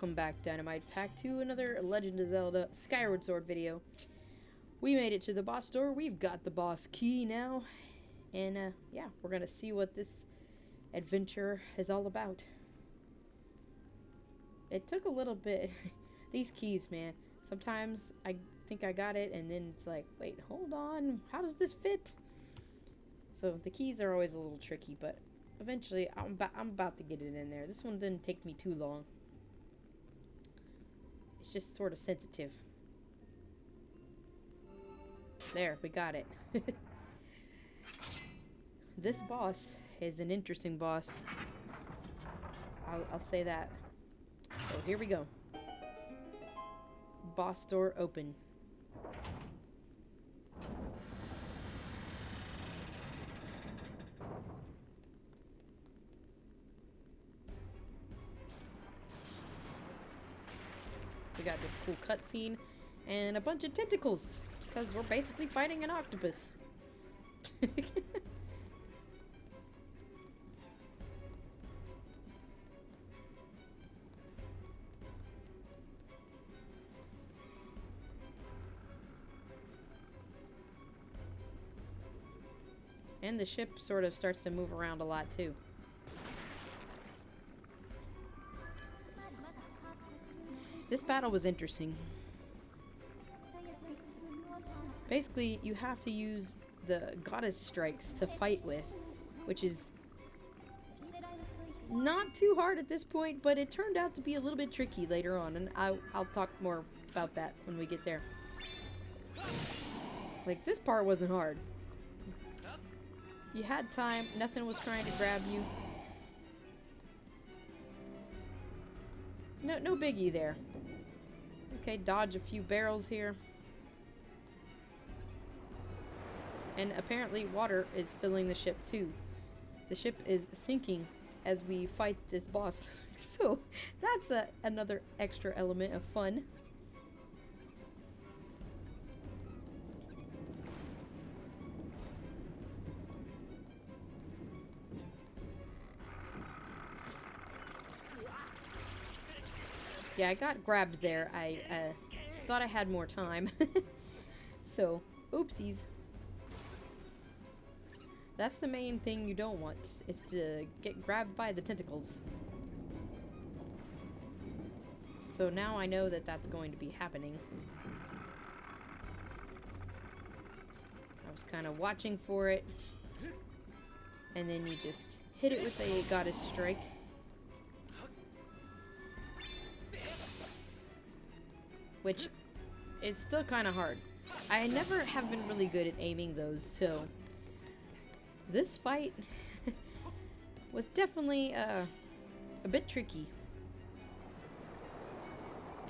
welcome back, Dynamite Pack, to another Legend of Zelda Skyward Sword video. We made it to the boss door. We've got the boss key now. And, yeah, we're gonna see what this adventure is all about. It took a little bit. These keys, man. Sometimes I think I got it, and then it's like, wait, hold on. How does this fit? So the keys are always a little tricky, but eventually I'm about to get it in there. This one didn't take me too long. It's just sort of sensitive. There, we got it. This boss is an interesting boss. I'll say that. So here we go. Boss door open. We got this cool cutscene and a bunch of tentacles, because we're basically fighting an octopus. And the ship sort of starts to move around a lot too. This battle was interesting. Basically, you have to use the goddess strikes to fight with, which is not too hard at this point, but it turned out to be a little bit tricky later on, and I'll talk more about that when we get there. Like, this part wasn't hard. You had time, nothing was trying to grab you. No biggie there. Okay, dodge a few barrels here. And apparently water is filling the ship too. The ship is sinking as we fight this boss. So that's another extra element of fun. Yeah, I got grabbed there. I thought I had more time. So, oopsies. That's the main thing you don't want, is to get grabbed by the tentacles. So now I know that that's going to be happening. I was kind of watching for it. And then you just hit it with a goddess strike. Which is still kind of hard. I never have been really good at aiming those, so this fight was definitely a bit tricky.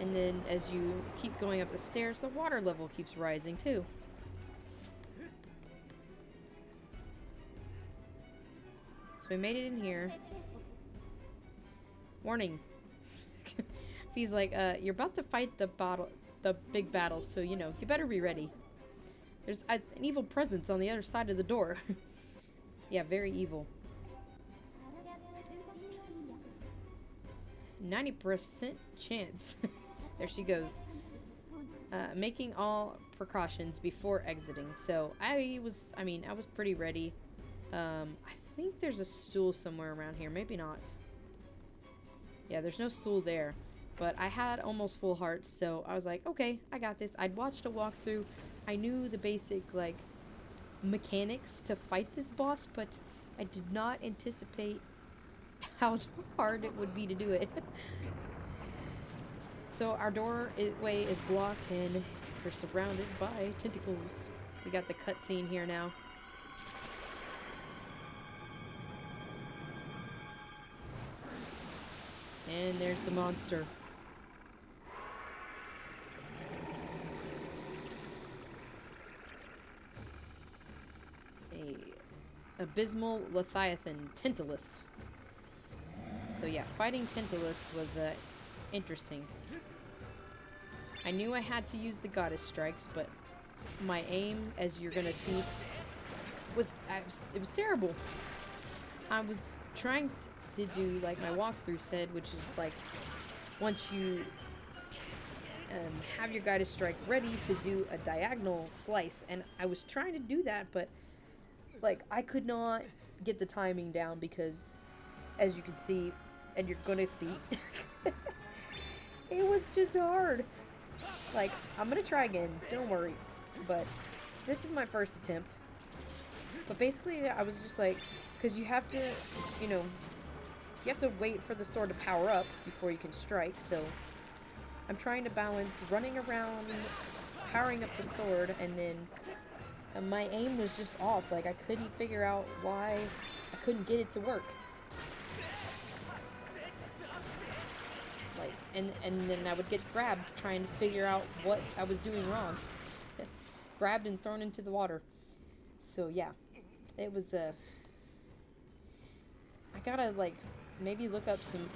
And then as you keep going up the stairs, the water level keeps rising too. So we made it in here. Warning. He's like, you're about to fight the big battle, so, you know, you better be ready. There's an evil presence on the other side of the door. Yeah, very evil. 90% chance. There she goes. Making all precautions before exiting. So, I was pretty ready. I think there's a stool somewhere around here. Maybe not. Yeah, there's no stool there. But I had almost full hearts, so I was like, okay, I got this. I'd watched a walkthrough. I knew the basic, like, mechanics to fight this boss, but I did not anticipate how hard it would be to do it. So our doorway is blocked, and we're surrounded by tentacles. We got the cutscene here now. And there's the monster. Abysmal Leviathan Tantalus. So yeah, fighting Tantalus was interesting. I knew I had to use the goddess strikes, but my aim, as you're gonna see, it was terrible. I was trying to do like my walkthrough said, which is like once you have your guided strike ready to do a diagonal slice, and I was trying to do that, but like I could not get the timing down because, as you can see, and you're gonna see, it was just hard. Like, I'm gonna try again, don't worry, but this is my first attempt. But basically, I was just like, because you have to, you know, you have to wait for the sword to power up before you can strike, so I'm trying to balance running around, powering up the sword, and then my aim was just off. Like, I couldn't figure out why I couldn't get it to work. Like, and then I would get grabbed trying to figure out what I was doing wrong. Grabbed and thrown into the water. So yeah, it was I gotta like maybe look up some,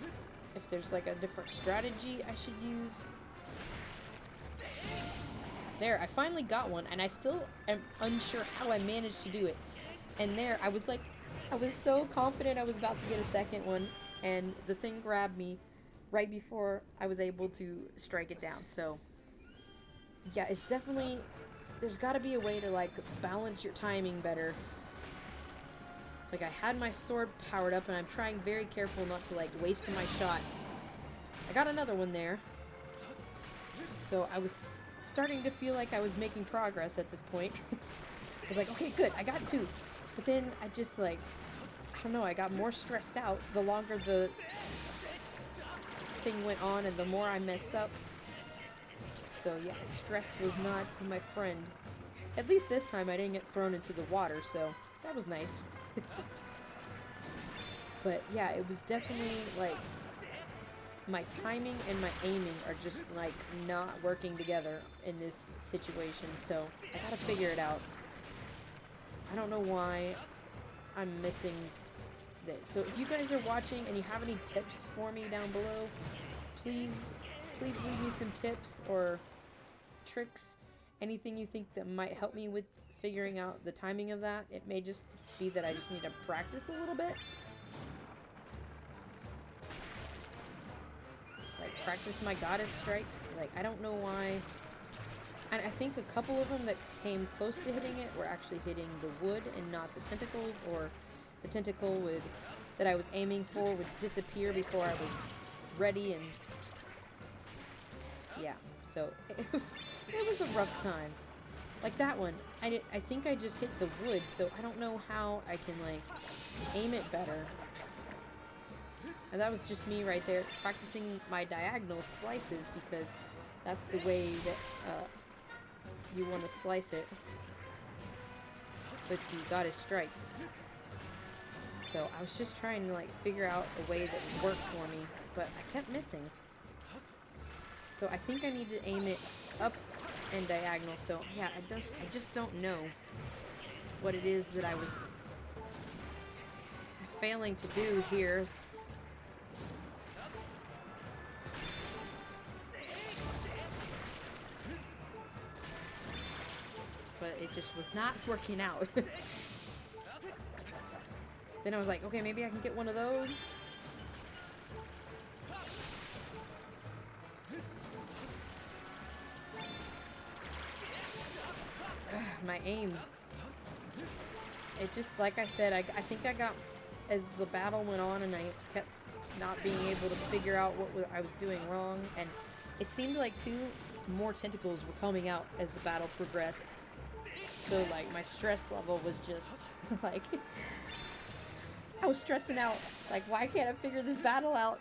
if there's like a different strategy I should use. There, I finally got one, and I still am unsure how I managed to do it. And there, I was like, I was so confident I was about to get a second one, and the thing grabbed me right before I was able to strike it down. So yeah, it's definitely, there's got to be a way to like balance your timing better. It's like I had my sword powered up, and I'm trying very careful not to like waste my shot. I got another one there. So I was starting to feel like I was making progress at this point. I was like, okay, good, I got two. But then I just like, I don't know, I got more stressed out the longer the thing went on and the more I messed up. So yeah, stress was not my friend. At least this time I didn't get thrown into the water, so that was nice. But yeah, it was definitely like my timing and my aiming are just like not working together in this situation, so I gotta figure it out. I don't know why I'm missing this. So if you guys are watching and you have any tips for me down below, please leave me some tips or tricks, anything you think that might help me with figuring out the timing of that. It may just be that I just need to practice a little bit. Like, practice my goddess strikes. Like, I don't know why. And I think a couple of them that came close to hitting it were actually hitting the wood and not the tentacles, or the tentacle that I was aiming for would disappear before I was ready, and yeah, so it was a rough time. Like that one, I think I just hit the wood, so I don't know how I can like aim it better. And that was just me right there practicing my diagonal slices, because that's the way that you want to slice it with the goddess strikes. So I was just trying to like figure out a way that would work for me, but I kept missing. So I think I need to aim it up and diagonal. So yeah, I just don't know what it is that I was failing to do here. But it just was not working out. Then I was like, okay, maybe I can get one of those. My aim. It just, like I said, I think I got, as the battle went on and I kept not being able to figure out what I was doing wrong, and it seemed like two more tentacles were coming out as the battle progressed. So like my stress level was just like, I was stressing out, like, why can't I figure this battle out?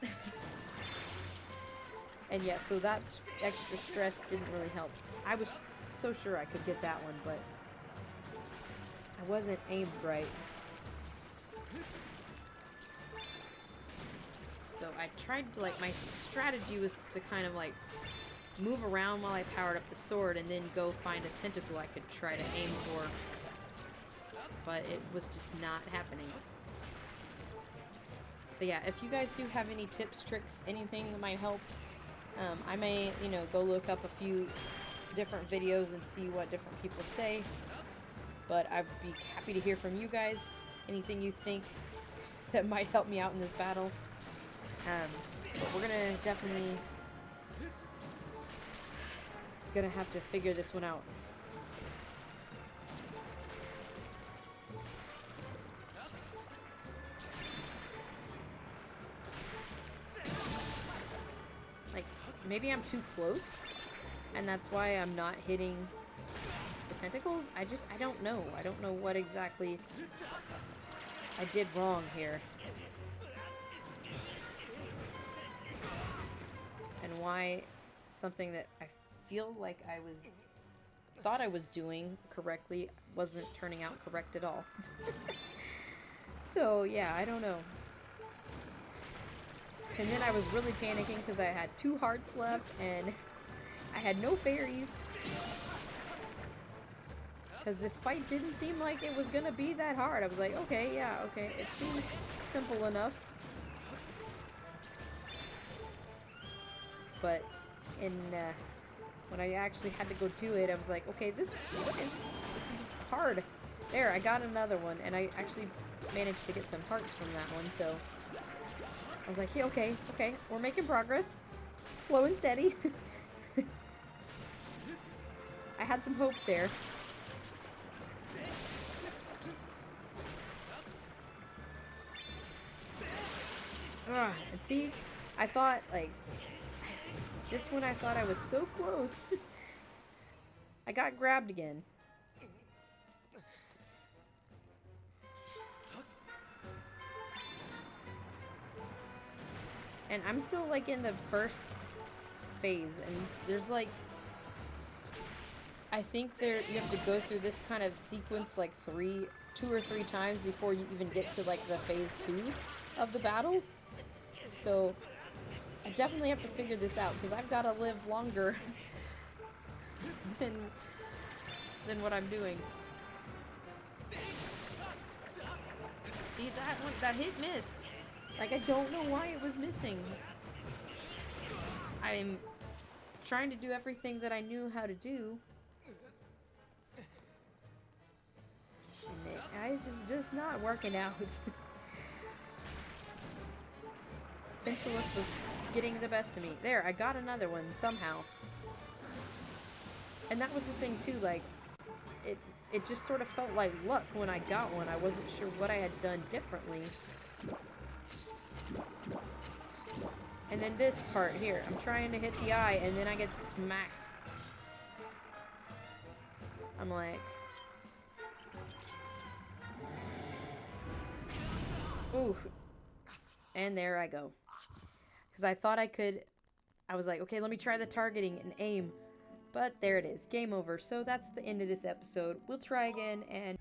And yeah, so that extra stress didn't really help. I was so sure I could get that one, but I wasn't aimed right. So I tried to, like, my strategy was to kind of like move around while I powered up the sword and then go find a tentacle I could try to aim for. But it was just not happening. So yeah, if you guys do have any tips, tricks, anything that might help, I may, you know, go look up a few different videos and see what different people say. But I'd be happy to hear from you guys. Anything you think that might help me out in this battle. But we're gonna definitely gonna have to figure this one out. Like, maybe I'm too close, and that's why I'm not hitting the tentacles? I don't know. I don't know what exactly I did wrong here. And why something that I feel like thought I was doing correctly wasn't turning out correct at all. So, yeah, I don't know. And then I was really panicking because I had 2 hearts left and I had no fairies. Because this fight didn't seem like it was gonna be that hard. I was like, okay, yeah, okay, it seems simple enough. But when I actually had to go do it, I was like, okay, this is hard. There, I got another one, and I actually managed to get some hearts from that one, so I was like, yeah, okay, we're making progress. Slow and steady. I had some hope there. And see, I thought, like, just when I thought I was so close, I got grabbed again. And I'm still, like, in the first phase, and there's, like, I think you have to go through this kind of sequence, like, 2 or 3 times before you even get to, like, the phase 2 of the battle. So I definitely have to figure this out, because I've got to live longer than what I'm doing. See, that hit missed. Like, I don't know why it was missing. I'm trying to do everything that I knew how to do. And it was just not working out. Tintalus was getting the best of me. There, I got another one somehow. And that was the thing too, like, it just sort of felt like luck when I got one. I wasn't sure what I had done differently. And then this part here, I'm trying to hit the eye and then I get smacked. I'm like, ooh. And there I go. Because I thought I was like, okay, let me try the targeting and aim. But there it is. Game over. So that's the end of this episode. We'll try again and...